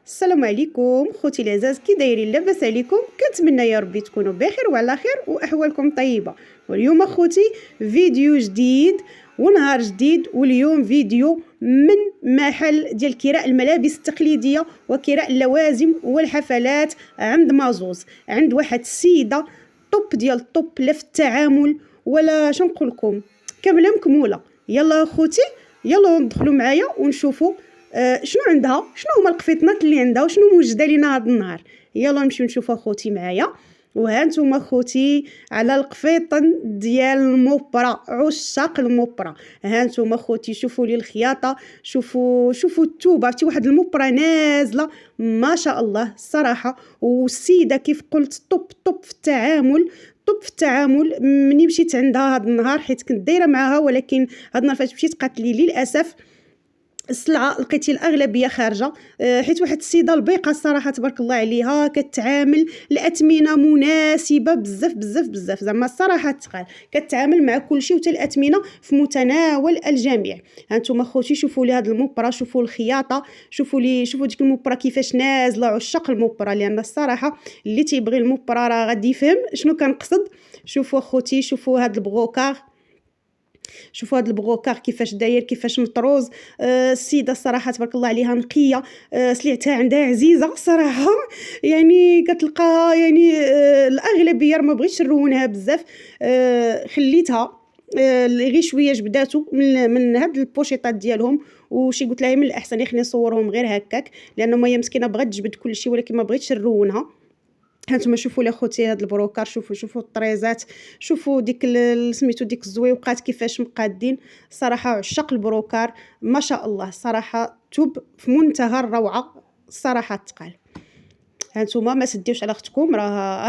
السلام عليكم خوتي العزاز، كي دايرين؟ لاباس عليكم؟ كنتمنى يا ربي تكونوا بخير وعلى خير واحوالكم طيبه. واليوم اخوتي فيديو جديد ونهار جديد، واليوم فيديو من محل ديال كراء الملابس التقليديه وكراء اللوازم والحفلات عند مازوز، عند واحد السيده طوب ديال الطوب، لا في التعامل ولا شنو نقول لكم، كامله مكموله. يلا اخوتي، يلا ندخلوا معايا ونشوفوا شنو عندها، شنو هما القفيطنات اللي عندها وشنو موجده لينا هذا النهار. يلا نمشيو نشوفوا اخوتي معايا. وها نتوما اخوتي على القفيطن ديال الموبرا، عشاق الموبرا. ها نتوما اخوتي شوفوا لي الخياطه، شوفوا التوبه، عرفتي واحد الموبرا نازله ما شاء الله الصراحه. والسيده كيف قلت طب في التعامل، طب في التعامل. مني مشيت عندها هذا النهار حيت كنت دايره معاها، ولكن هذا النهار فاش مشيت قالت لي للاسف السلعه لقيتي الاغلبيه خارجه، حيت واحد السيده البيقه الصراحه تبارك الله عليها كتعامل الاثمنه مناسبه بزاف بزاف بزاف، زعما الصراحه تقال كتعامل مع كل شيء، وتا الاثمنه في متناول الجميع. هانتوما اخوتي شوفوا لي هذا الموبرا، شوفوا الخياطه، شوفوا ديك الموبرا كيفاش نازله. عشاق الموبرا، لان الصراحه اللي تيبغي الموبرا راه غادي يفهم شنو كنقصد. شوفوا اخوتي، شوفوا هذا البغوكار، شوفوا هذا البغوكار كيفاش داير، كيفاش مطروز. السيده الصراحه تبارك الله عليها نقيه، سلعتها عندها عزيزه الصراحه. يعني كتلقاها يعني الاغلبيه ما بغيتش نرونها بزاف، خليتها غير شويه جبداتو من هاد البوشيطات ديالهم. وشي قلت لها من الاحسن خليني نصورهم غير هكاك، لانه هي مسكينه بغات تجبد كل شيء ولكن ما بغيتش نرونها. هانتوما شوفوا لي خوتي هاد البروكار، شوفوا الطريزات، شوفوا ديك سميتو ديك الزويوقات كيفاش مقادين. صراحه عشاق البروكار ما شاء الله، صراحه توب في منتهى الروعه الصراحه تقال. هانتوما ما تديوش على اختكم، راه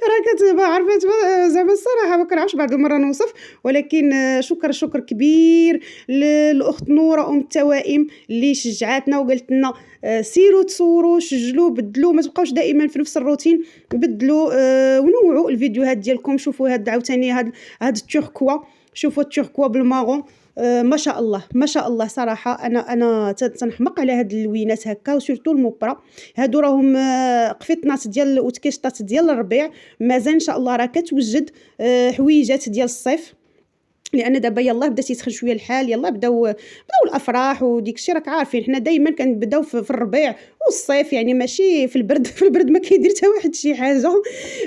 راه كتبقى عارفه زعما الصراحه ما كنعرفش بعض المره نوصف، ولكن شكر كبير للاخت نوره ام التوائم اللي شجعتنا وقالت لنا سيروا تصوروا سجلوا بدلوا، ما تبقاوش دائما في نفس الروتين، بدلوا ونوعوا الفيديوهات ديالكم. شوفوا هاد عاوتاني هاد التركوا، شوفوا التركوا بالمارون. ما شاء الله ما شاء الله صراحه. انا تنحمق على هاد اللوينات هكا، وسورتو الموبرا. هادو راهم قفيطنات ديال وتكيشطات ديال الربيع، مازال ان شاء الله راه كتوجد حويجات ديال الصيف، لان دابا يلاه بدا تيسخن شويه الحال. يلاه بداو الافراح وديك الشيء، راك عارفين حنا دائما كنبداو في الربيع والصيف، يعني ماشي في البرد. في البرد ما كيدير حتى واحد شي حاجه.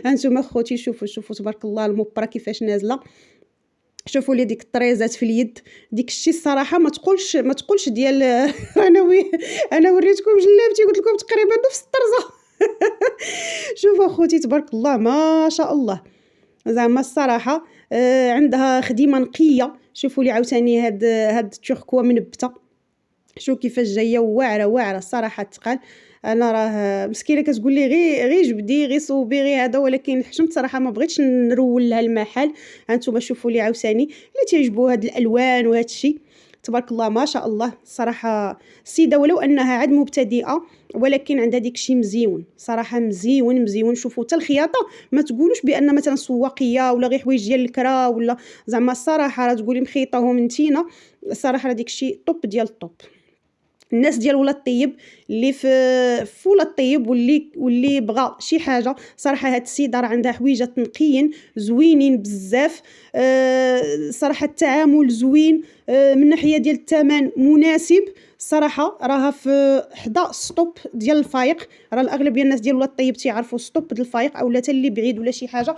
هانتوما خوتي شوفوا تبارك الله الموبرا كيفاش نازله. شوفوا لي ديك الطريزات في اليد، ديك الشيء الصراحه ما تقولش ديال انا وريتكم جلابتي قلت لكم تقريبا نفس الطرزه. شوفوا اخوتي تبارك الله ما شاء الله، زعما الصراحه عندها خديمه نقيه. شوفوا لي عاوتاني هاد التركوا منبته، شوف كيفاش جايه واعره الصراحه تقال. انا راه مسكينه كتقول لي غير جبدي غير صوبي غير هذا، ولكن حشمت صراحه ما بغيتش نرول لها المحل. هانتوما شوفوا لي عاوتاني اللي تعجبوا هاد الالوان وهذا الشيء تبارك الله ما شاء الله. الصراحه السيده ولو انها عاد مبتدئه، ولكن عندها ديك الشيء مزيون صراحه، مزيون. شوفوا حتى الخياطه ما تقولوش بان مثلا سواقيه ولا غير حوايج ديال الكرا، ولا زعما الصراحه راه تقولي مخيطاهم نتينا. الصراحه راه ديك الشيء طوب ديال الطوب. الناس ديال ولاد الطيب اللي في ولاد الطيب واللي بغى شي حاجه صراحه، هاد السيده راه عندها حويجات نقيين زوينين بزاف. صراحه التعامل زوين، من ناحيه ديال الثمن مناسب صراحه. راها في حدا ستوب ديال الفايق، راه الاغلبيه الناس ديال ولاد الطيب تيعرفوا ستوب ديال الفايق، اولا حتى اللي بعيد ولا شي حاجه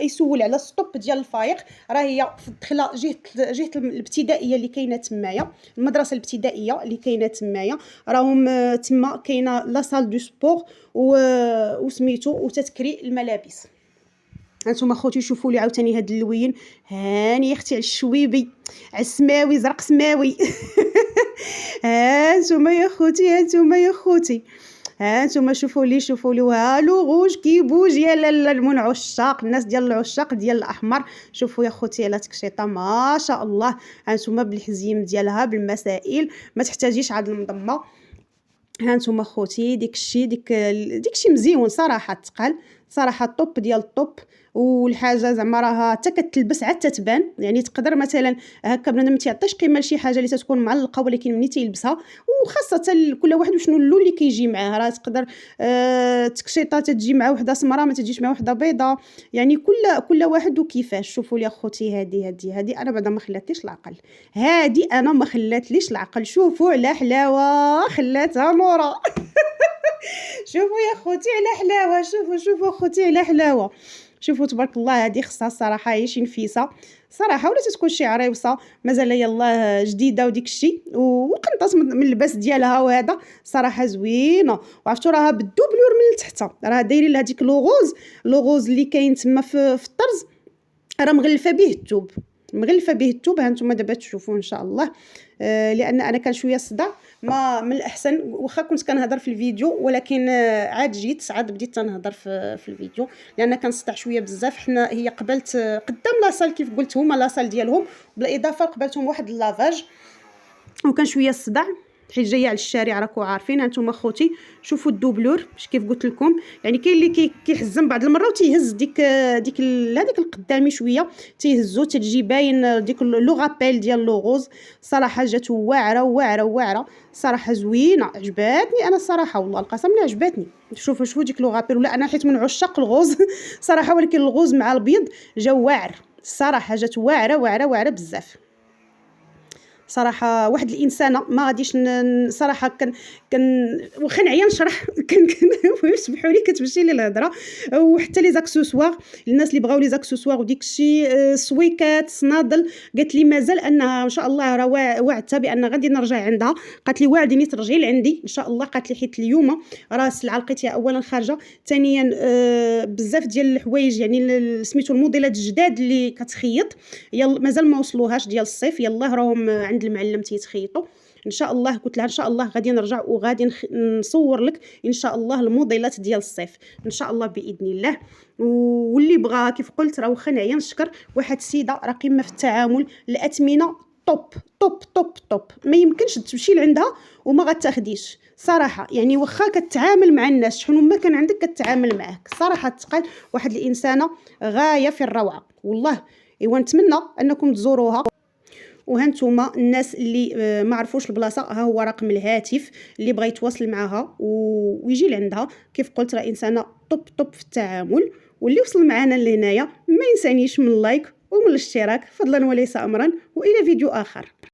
يسول على ستوب ديال الفايق. راه هي في الدخله جهه الابتدائيه اللي كاينه تمايا، المدرسه الابتدائيه اللي كاينه تمايا. راهم تما كاينه لا سال دو سبور وسميتو وتتكري الملابس. هانتوما خوتي شوفوا لي عاوتاني هاد اللوين، هاني اختي على الشويبي، على السماوي زرق سماوي. هانتوما يا خوتي هانتوما شوفوا لي والو غوج كيبوج يا لالا من عشاق الناس ديال العشاق ديال الاحمر. شوفوا يا خوتي على تكشيطه ما شاء الله. هانتوما بالحزيم ديالها بالمسائل، ما تحتاجيش عاد المضمه. هانتوما خوتي ديك الشيء مزيون صراحه تقال، صراحه الطوب ديال الطوب. والحاجه زعما راها حتى كتلبس عاد تتبان، يعني تقدر مثلا هكا بنادم ما تيعطيش قيمه لشي حاجه اللي تتكون معلقه، ولكن ملي تيلبسها وخاصه كل واحد وشنو اللون اللي كيجي معاه، راه تقدر تكشيطه تجي مع وحده سمراء ما تجيش مع وحده بيضاء، يعني كل واحد وكيفاش. شوفوا لي اخوتي هذه انا بعدا ما خلاتليش العقل، هذه انا ما خلاتليش العقل. شوفوا على حلاوه خلاتها نورا شوفوا يا خوتي على حلاوه، شوفوا اخوتي على حلاوه. شوفوا تبارك الله، هذه خصها الصراحه هي شي نفيسه صراحه، ولا تكون شي عريوسه مازال يلاه جديده وديك الشيء، وقنطات من اللباس ديالها، وهذا صراحه زوينه. وعرفتوا راها بالدوبلور من التحت، راه دايرين لها ديك لوغوز اللي كاين تما في الطرز، راه مغلفه به الثوب، مغلفه به الثوب. ها نتوما دابا تشوفوا ان شاء الله. لان انا كان شويه صداع، ما من الاحسن واخا كنت كنهضر في الفيديو، ولكن عاد جيت عاد بديت تنهضر في الفيديو، لان كنصدع شويه بزاف. حنا هي قبلت قدام لاصال كيف قلت هما لاصال ديالهم، بالاضافه قبلتهم واحد اللافاج، وكان شويه الصداع حيت جايه على الشارع راكو عارفين. هانتوما خوتي شوفوا الدوبلور كيف قلت لكم، يعني كاين اللي كيحزم بعض المره وتيهز هذيك القدامي شويه تيهزو تجي باين ديك لو غابيل ديال لوغوز. صراحه جات واعره صراحه زوينه، عجباتني انا الصراحه والله القسم لا عجباتني. شوفوا ديك لو غابيل، ولا انا حيت من عشاق الغوز صراحه، ولكن الغوز مع البيض جا واعر الصراحه، جات واعره بزاف صراحه. واحد الانسانه ما غاديش صراحه واخا نعيا نشرح كان سمحوا لي كتمشي لي الهضره. وحتى لي زاكسوسوار، الناس اللي بغاو لي زاكسوسوار وديك الشيء سويكات صنادل، قالت لي مازال انها ان شاء الله راه وعدتها بان غادي نرجع عندها، قالت لي واعديني ترجعي لعندي ان شاء الله. قالت لي حيت اليوم راه السلعه لقيتها اولا خارجه، ثانيا بزاف ديال الحوايج يعني سميتو الموديلات الجداد اللي كتخيط يلا مازال ما وصلوهاش ديال الصيف، يلاه راهم عند المعلم تيتخيطوا ان شاء الله. قلت لها ان شاء الله غادي نرجع وغادي نصور لك ان شاء الله الموديلات ديال الصيف ان شاء الله باذن الله. واللي بغاها كيف قلت راه واخا نعيا نشكر واحد السيده راه قمه في التعامل، الاثمنه طوب ما يمكنش تمشي لعندها وما غتاخديش صراحه، يعني واخا كتعامل مع الناس شحال ما كان عندك كتعامل معاك صراحه تقال واحد الانسانه غايه في الروعه والله. ايوا نتمنى انكم تزوروها. وهانتوما الناس اللي ما عرفوش البلاصه، ها هو رقم الهاتف اللي بغى يتواصل معها ويجي لعندها. كيف قلت راه انسانه طوب في التعامل. واللي وصل معنا لهنايا ما ينسانيش من اللايك ومن الاشتراك فضلا وليس امرا، والى فيديو اخر.